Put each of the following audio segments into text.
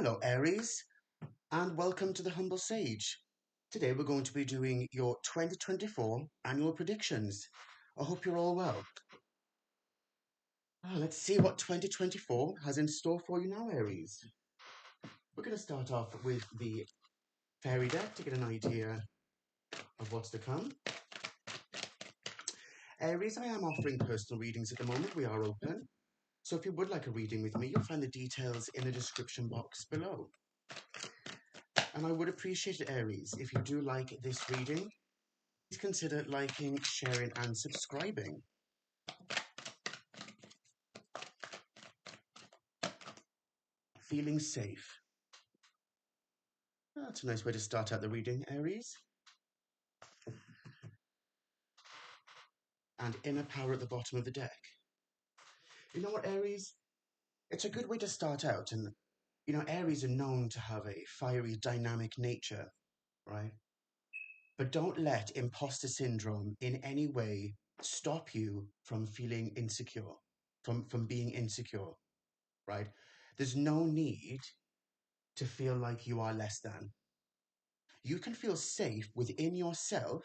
Hello Aries, and welcome to the Humble Sage. Today we're going to be doing your 2024 annual predictions. I hope you're all well. Let's see what 2024 has in store for you now, Aries. We're going to start off with the fairy deck to get an idea of what's to come. Aries, I am offering personal readings at the moment. We are open. So if you would like a reading with me, you'll find the details in the description box below. And I would appreciate it, Aries, if you do like this reading, please consider liking, sharing, and subscribing. Feeling safe. That's a nice way to start out the reading, Aries. And inner power at the bottom of the deck. You know what, Aries? It's a good way to start out. And, Aries are known to have a fiery, dynamic nature, right? But don't let imposter syndrome in any way stop you from feeling insecure, from being insecure, right? There's no need to feel like you are less than. You can feel safe within yourself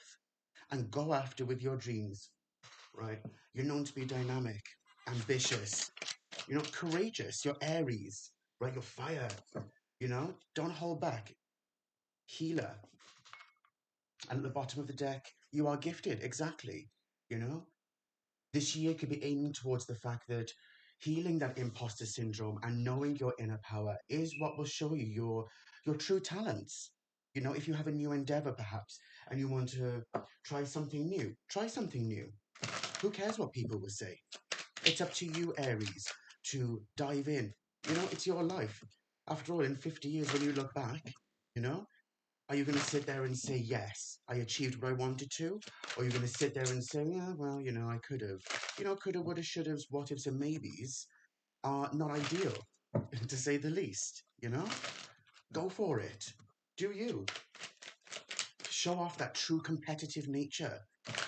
and go after with your dreams, right? You're known to be dynamic, ambitious, courageous. You're Aries, right? You're fire, don't hold back. Healer. And at the bottom of the deck, you are gifted, exactly, you know? This year could be aiming towards the fact that healing that imposter syndrome and knowing your inner power is what will show you your true talents. If you have a new endeavor perhaps and you want to try something new, try something new. Who cares what people will say? It's up to you, Aries, to dive in. It's your life. After all, in 50 years when you look back, you know, are you going to sit there and say, yes, I achieved what I wanted to? Or are you going to sit there and say, yeah, well, I could have. Coulda, woulda, shoulda, what ifs and maybes are not ideal, to say the least. Go for it. Do you. Show off that true competitive nature.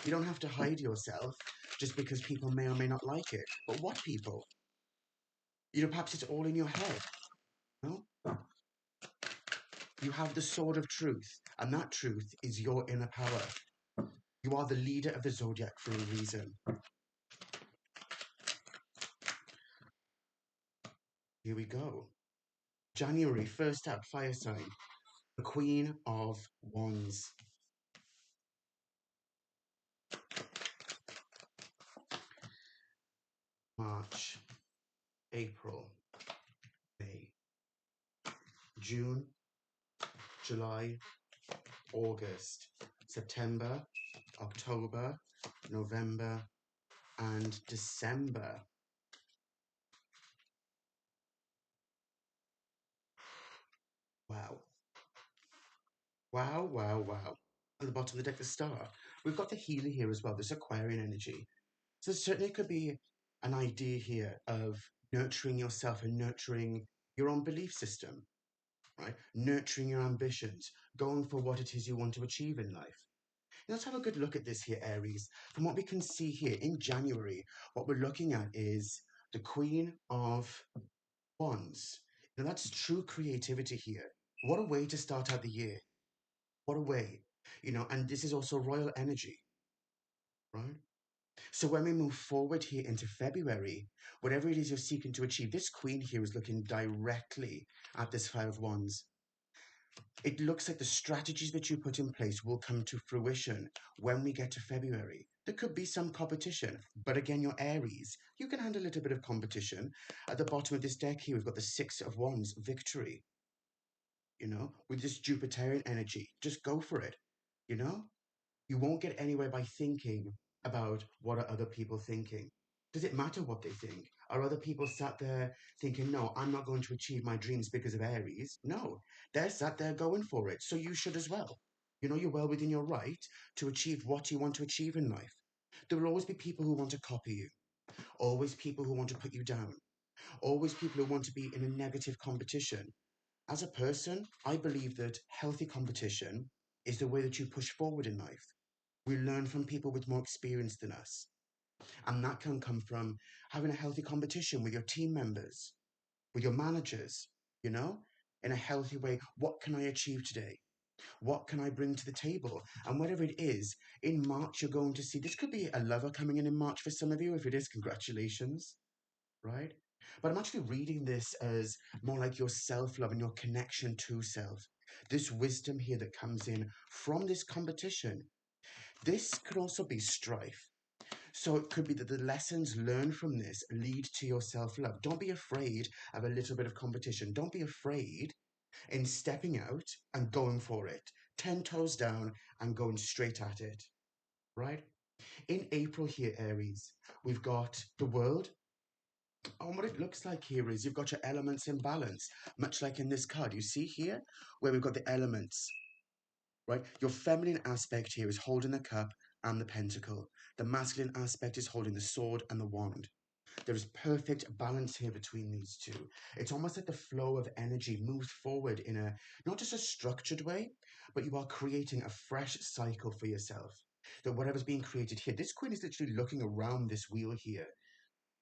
You don't have to hide yourself just because people may or may not like it. But what people? Perhaps it's all in your head. No? You have the sword of truth, and that truth is your inner power. You are the leader of the Zodiac for a reason. Here we go. January, first up, fire sign. The Queen of Wands. March, April, May, June, July, August, September, October, November, and December. Wow. Wow, wow, wow. At the bottom of the deck, the star. We've got the healer here as well, this Aquarian energy. So certainly could be an idea here of nurturing yourself and nurturing your own belief system, right? Nurturing your ambitions, going for what it is you want to achieve in life. Let's have a good look at this here, Aries. From what we can see here in January, what we're looking at is the Queen of Wands. Now that's true creativity here. What a way to start out the year. What a way. And this is also royal energy, right? So when we move forward here into February, whatever it is you're seeking to achieve, this Queen here is looking directly at this Five of Wands. It looks like the strategies that you put in place will come to fruition when we get to February. There could be some competition, but again, you're Aries. You can handle a little bit of competition. At the bottom of this deck here, we've got the Six of Wands, victory. With this Jupiterian energy, just go for it. You won't get anywhere by thinking about what are other people thinking. Does it matter what they think? Are other people sat there thinking, no, I'm not going to achieve my dreams because of Aries? No, they're sat there going for it. So you should as well. You're well within your right to achieve what you want to achieve in life. There will always be people who want to copy you, always people who want to put you down, always people who want to be in a negative competition. As a person, I believe that healthy competition is the way that you push forward in life. We learn from people with more experience than us. And that can come from having a healthy competition with your team members, with your managers, you know? in a healthy way. What can I achieve today? What can I bring to the table? And whatever it is, in March, you're going to see, this could be a lover coming in March for some of you. If it is, congratulations, right? But I'm actually reading this as more like your self-love and your connection to self. This wisdom here that comes in from this competition. This could also be strife. So it could be that the lessons learned from this lead to your self-love. Don't be afraid of a little bit of competition. Don't be afraid in stepping out and going for it. 10 toes down and going straight at it, right? In April here, Aries, we've got the world. And what it looks like here is you've got your elements in balance, much like in this card. You see here where we've got the elements, right? Your feminine aspect here is holding the cup and the pentacle. The masculine aspect is holding the sword and the wand. There is perfect balance here between these two. It's almost like the flow of energy moves forward in a, not just a structured way, but you are creating a fresh cycle for yourself. That whatever's being created here, this queen is literally looking around this wheel here.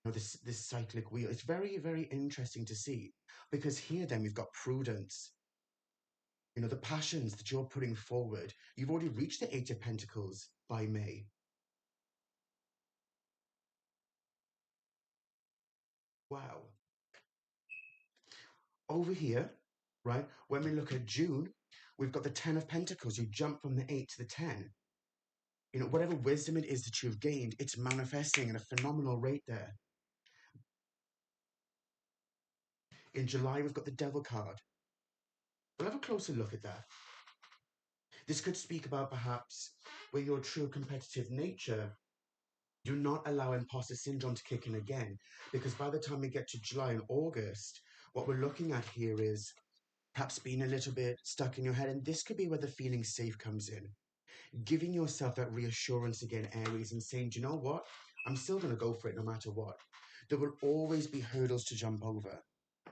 You know, this cyclic wheel. It's very, very interesting to see. Because here then we've got prudence. You know, the passions that you're putting forward. You've already reached the Eight of Pentacles by May. Wow. Over here, right, when we look at June, we've got the 10 of Pentacles. You jump from the 8 to the 10. You know, whatever wisdom it is that you've gained, it's manifesting at a phenomenal rate there. In July, we've got the Devil card. We'll have a closer look at that. This could speak about perhaps where your true competitive nature, do not allow imposter syndrome to kick in again. Because by the time we get to July and August, what we're looking at here is perhaps being a little bit stuck in your head. And this could be where the feeling safe comes in. Giving yourself that reassurance again, Aries, and saying, do you know what? I'm still going to go for it no matter what. There will always be hurdles to jump over,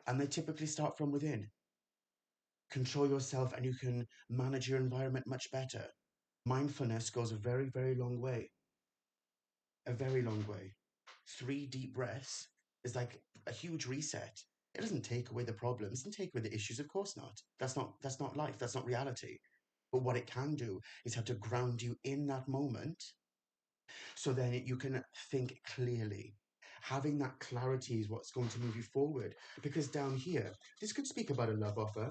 and they typically start from within. Control yourself, and you can manage your environment much better. Mindfulness goes a very, very long way. A very long way. 3 deep breaths is like a huge reset. It doesn't take away the problems, it doesn't take away the issues, of course not. That's not life, that's not reality. But what it can do is have to ground you in that moment so then you can think clearly. Having that clarity is what's going to move you forward. Because down here, this could speak about a love offer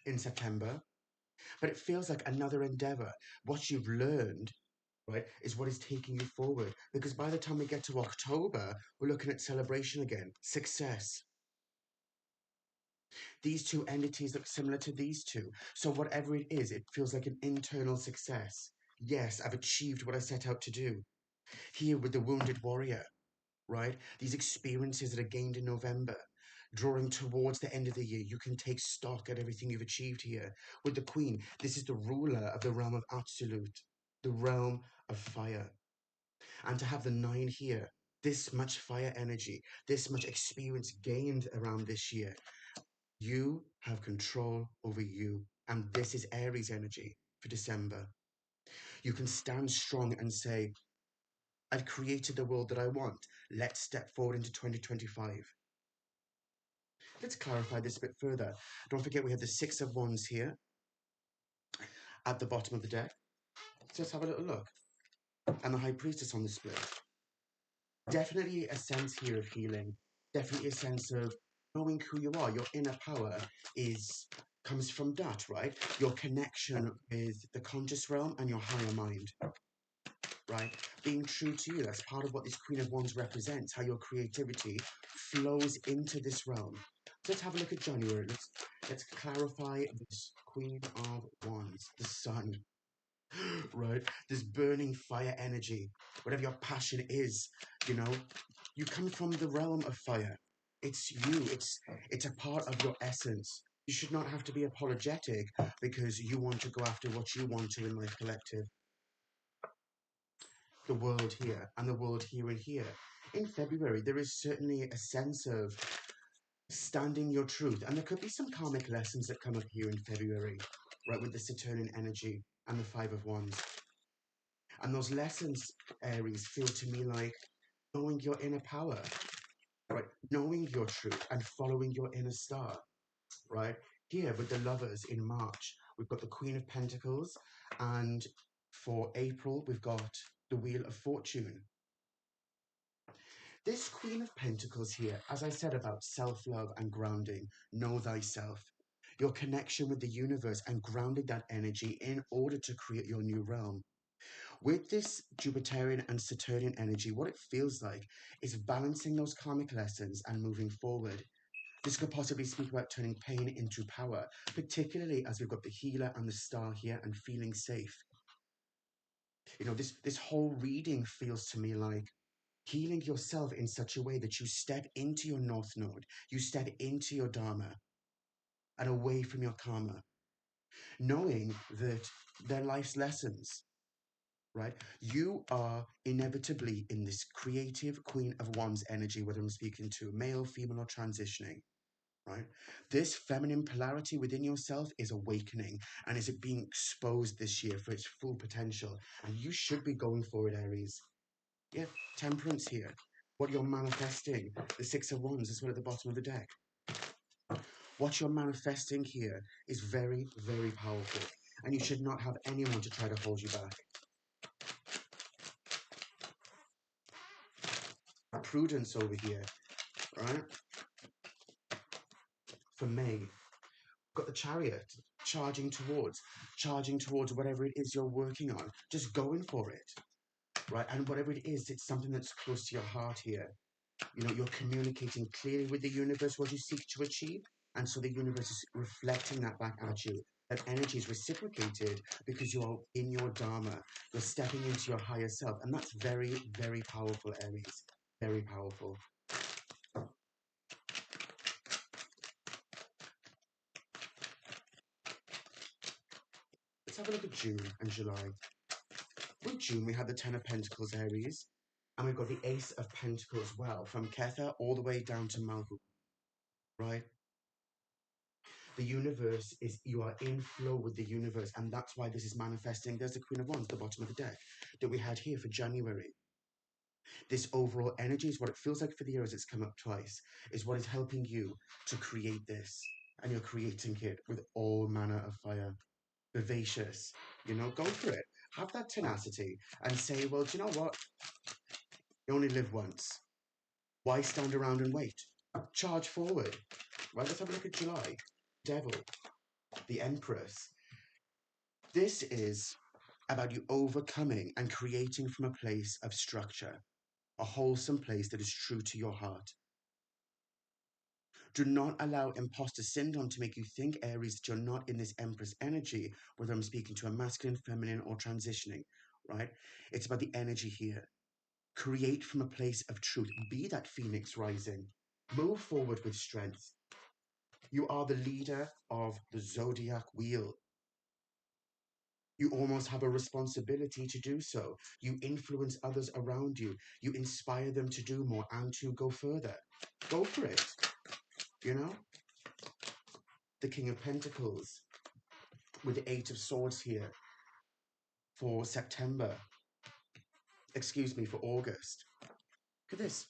in September, but it feels like another endeavor. What you've learned, right, is what is taking you forward. Because by the time we get to October, we're looking at celebration again, success. These two entities look similar to these two. So whatever it is, it feels like an internal success. Yes, I've achieved what I set out to do. Here with the wounded warrior, right? These experiences that are gained in November, drawing towards the end of the year, you can take stock at everything you've achieved here. With the Queen, this is the ruler of the realm of absolute, the realm of fire. And to have the 9 here, this much fire energy, this much experience gained around this year, you have control over you. And this is Aries energy for December. You can stand strong and say, I've created the world that I want. Let's step forward into 2025. Let's clarify this a bit further. Don't forget we have the 6 of Wands here at the bottom of the deck. So let's have a little look. And the High Priestess on the split. Definitely a sense here of healing. Definitely a sense of knowing who you are. Your inner power comes from that, right? Your connection with the conscious realm and your higher mind, right? Being true to you. That's part of what this Queen of Wands represents, how your creativity flows into this realm. So let's have a look at January. Let's clarify this Queen of Wands, the sun, right? This burning fire energy, whatever your passion is, you know, you come from the realm of fire. It's you. It's a part of your essence. You should not have to be apologetic because you want to go after what you want to in Life Collective. The world here and the world here and here. In February, there is certainly a sense of standing your truth. And there could be some karmic lessons that come up here in February, right, with the Saturnian energy and the 5 of Wands. And those lessons, Aries, feel to me like knowing your inner power, right? knowing your truth and following your inner star, right? Here with the Lovers in March, we've got the Queen of Pentacles, and for April, we've got the Wheel of Fortune. This Queen of Pentacles here, as I said about self-love and grounding, know thyself, your connection with the universe and grounding that energy in order to create your new realm. With this Jupiterian and Saturnian energy, what it feels like is balancing those karmic lessons and moving forward. This could possibly speak about turning pain into power, particularly as we've got the healer and the star here and feeling safe. You know, this whole reading feels to me like healing yourself in such a way that you step into your North Node, you step into your Dharma and away from your karma, knowing that they're life's lessons, right? You are inevitably in this creative Queen of Wands energy, whether I'm speaking to male, female, or transitioning, right? This feminine polarity within yourself is awakening and is being exposed this year for its full potential. And you should be going for it, Aries. Yeah, temperance here. What you're manifesting, the Six of Wands is at the bottom of the deck. What you're manifesting here is very, very powerful. And you should not have anyone to try to hold you back. Prudence over here, right? For May, got the Chariot charging towards whatever it is you're working on, just going for it, right? And whatever it is, it's something that's close to your heart here. You know, you're communicating clearly with the universe what you seek to achieve, and so the universe is reflecting that back at you. That energy is reciprocated because you're in your Dharma, you're stepping into your higher self, and that's very, very powerful, Aries. Very powerful. Let's have a look at June and July. With June, we had the Ten of Pentacles, Aries, and we've got the Ace of Pentacles as well, from Ketha all the way down to Malhut, right? The universe is, you are in flow with the universe, and that's why this is manifesting. There's the Queen of Wands, the bottom of the deck, that we had here for January. This overall energy is what it feels like for the year as it's come up twice, is what is helping you to create this. And you're creating it with all manner of fire. Vivacious, you know, go for it. Have that tenacity and say, well, do you know what? You only live once. Why stand around and wait? Charge forward. Right, let's have a look at July. Devil, the Empress. This is about you overcoming and creating from a place of structure, a wholesome place that is true to your heart. Do not allow imposter syndrome to make you think, Aries, that you're not in this Empress energy, whether I'm speaking to a masculine, feminine, or transitioning, right? It's about the energy here. Create from a place of truth. Be that phoenix rising. Move forward with strength. You are the leader of the Zodiac wheel. You almost have a responsibility to do so. You influence others around you. You inspire them to do more and to go further. Go for it. You know? The King of Pentacles with the Eight of Swords here for September. Excuse me, for August. Look at this.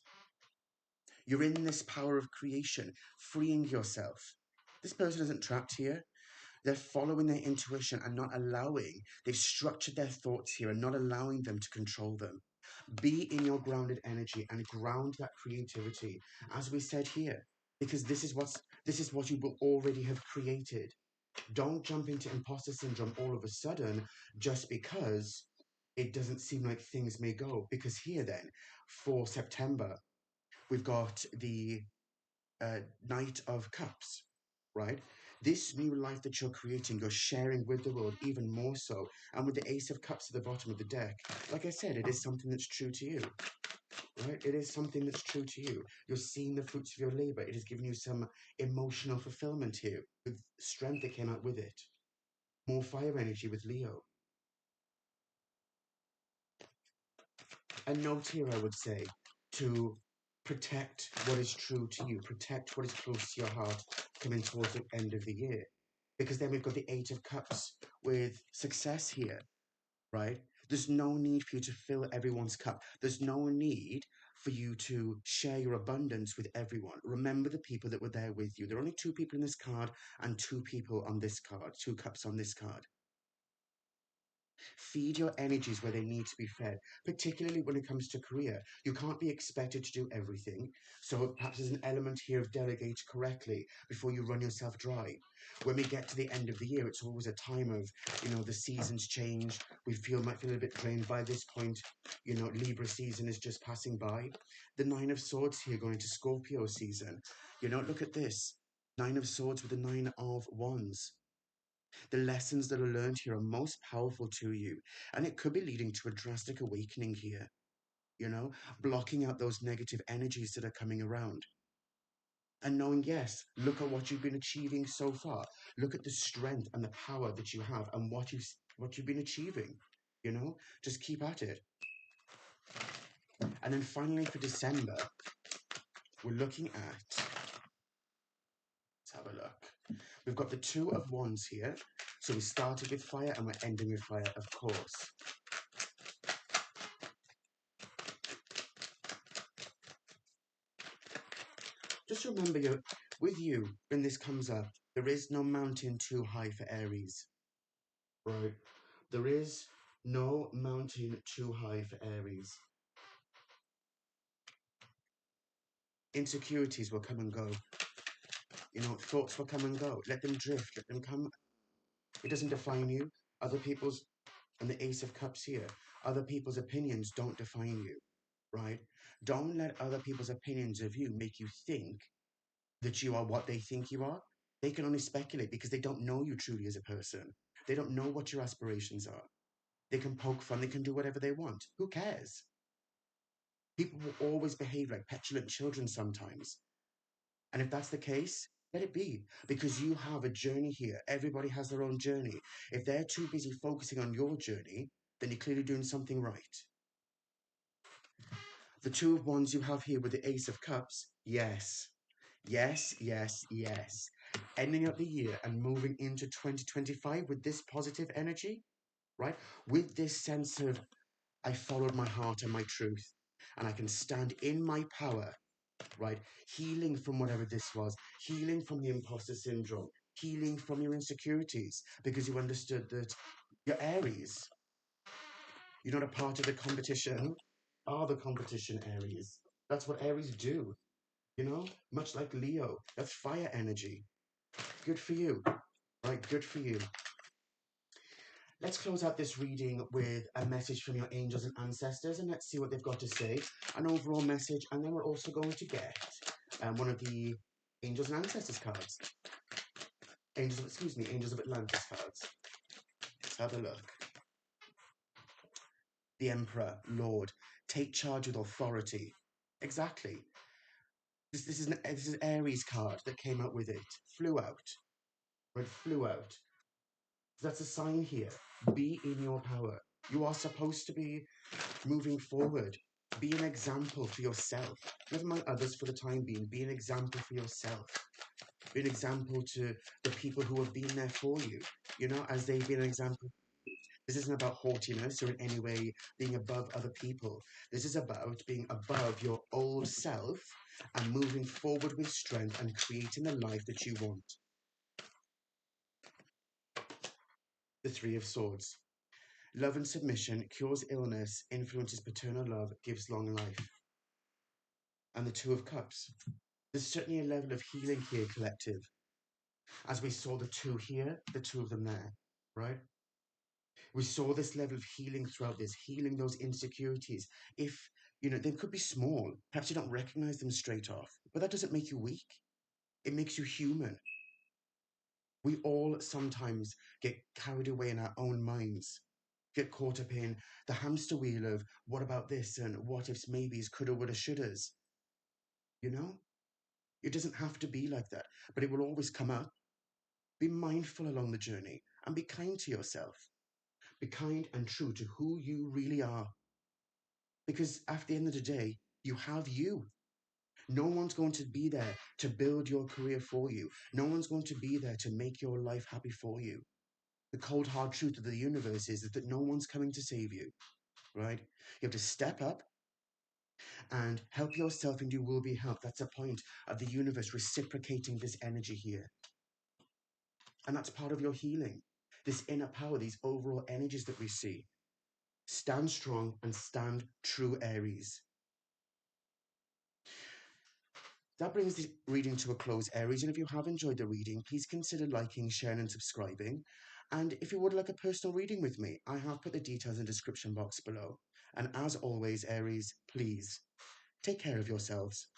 You're in this power of creation, freeing yourself. This person isn't trapped here. They're following their intuition and not allowing, they've structured their thoughts here and not allowing them to control them. Be in your grounded energy and ground that creativity, as we said here, because this is what you will already have created. Don't jump into imposter syndrome all of a sudden just because it doesn't seem like things may go. Because here then, for September, we've got the Knight of Cups, right? This new life that you're creating, you're sharing with the world even more so. And with the Ace of Cups at the bottom of the deck, like I said, it is something that's true to you, right? It is something that's true to you. You're seeing the fruits of your labor. It has given you some emotional fulfillment here with strength that came out with it. More fire energy with Leo. A note here, I would say, to protect what is true to you, protect what is close to your heart coming towards the end of the year. Because then we've got the Eight of Cups with success here, right? There's no need for you to fill everyone's cup. There's no need for you to share your abundance with everyone. Remember the people that were there with you. There are only two people in this card and two people on this card, two cups on this card. Feed your energies where they need to be fed, particularly when it comes to career. You can't be expected to do everything. So perhaps there's an element here of delegate correctly before you run yourself dry. When we get to the end of the year, it's always a time of, the seasons change. We might feel a bit drained by this point. Libra season is just passing by. The Nine of Swords here going to Scorpio season. Look at this. Nine of Swords with the Nine of Wands. The lessons that are learned here are most powerful to you, and it could be leading to a drastic awakening here, blocking out those negative energies that are coming around. And knowing, yes, look at what you've been achieving so far. Look at the strength and the power that you have and what you've been achieving. Just keep at it. And then finally for December, we're looking at, let's have a look. We've got the Two of Wands here. So we started with fire and we're ending with fire, of course. Just remember, with you, when this comes up, there is no mountain too high for Aries, right? There is no mountain too high for Aries. Insecurities will come and go. Thoughts will come and go. Let them drift, let them come. It doesn't define you. Other people's, and the Ace of Cups here, other people's opinions don't define you, right? Don't let other people's opinions of you make you think that you are what they think you are. They can only speculate because they don't know you truly as a person. They don't know what your aspirations are. They can poke fun, they can do whatever they want. Who cares? People will always behave like petulant children sometimes. And if that's the case, let it be. Because you have a journey here. Everybody has their own journey. If they're too busy focusing on your journey, then you're clearly doing something right. The Two of Wands you have here with the Ace of Cups, yes. Yes, yes, yes. Ending up the year and moving into 2025 with this positive energy, right? With this sense of, I followed my heart and my truth, and I can stand in my power, right? Healing from whatever this was, healing from the imposter syndrome, healing from your insecurities, because you understood that you're Aries. You're not a part of the competition, are the competition, Aries. That's what Aries do. Much like Leo, that's fire energy. Good for you, right? Good for you. Let's close out this reading with a message from your angels and ancestors, and let's see what they've got to say. An overall message, and then we're also going to get one of the angels and ancestors cards. Angels of Atlantis cards. Let's have a look. The Emperor, Lord, take charge with authority. Exactly. This is Aries card that came out with it. Flew out. Red flew out. That's a sign here. Be in your power. You are supposed to be moving forward. Be an example for yourself. Never mind others for the time being. Be an example for yourself. Be an example to the people who have been there for you, as they've been an example. This isn't about haughtiness or in any way being above other people. This is about being above your old self and moving forward with strength and creating the life that you want. The Three of Swords. Love and submission cures illness, influences paternal love, gives long life. And the Two of Cups. There's certainly a level of healing here, collective. As we saw the two here, the two of them there, right? We saw this level of healing throughout this, healing those insecurities. If, they could be small. Perhaps you don't recognize them straight off, but that doesn't make you weak. It makes you human. We all sometimes get carried away in our own minds, get caught up in the hamster wheel of what about this and what ifs, maybes, coulda, woulda, shouldas. It doesn't have to be like that, but it will always come up. Be mindful along the journey and be kind to yourself. Be kind and true to who you really are. Because at the end of the day, you have you. No one's going to be there to build your career for you. No one's going to be there to make your life happy for you. The cold, hard truth of the universe is that no one's coming to save you, right? You have to step up, And help yourself and you will be helped. That's a point of the universe reciprocating this energy here. And that's part of your healing. This inner power, these overall energies that we see. Stand strong and stand true, Aries. That brings the reading to a close, Aries. And if you have enjoyed the reading, please consider liking, sharing, and subscribing. And if you would like a personal reading with me, I have put the details in the description box below. And as always, Aries, please take care of yourselves.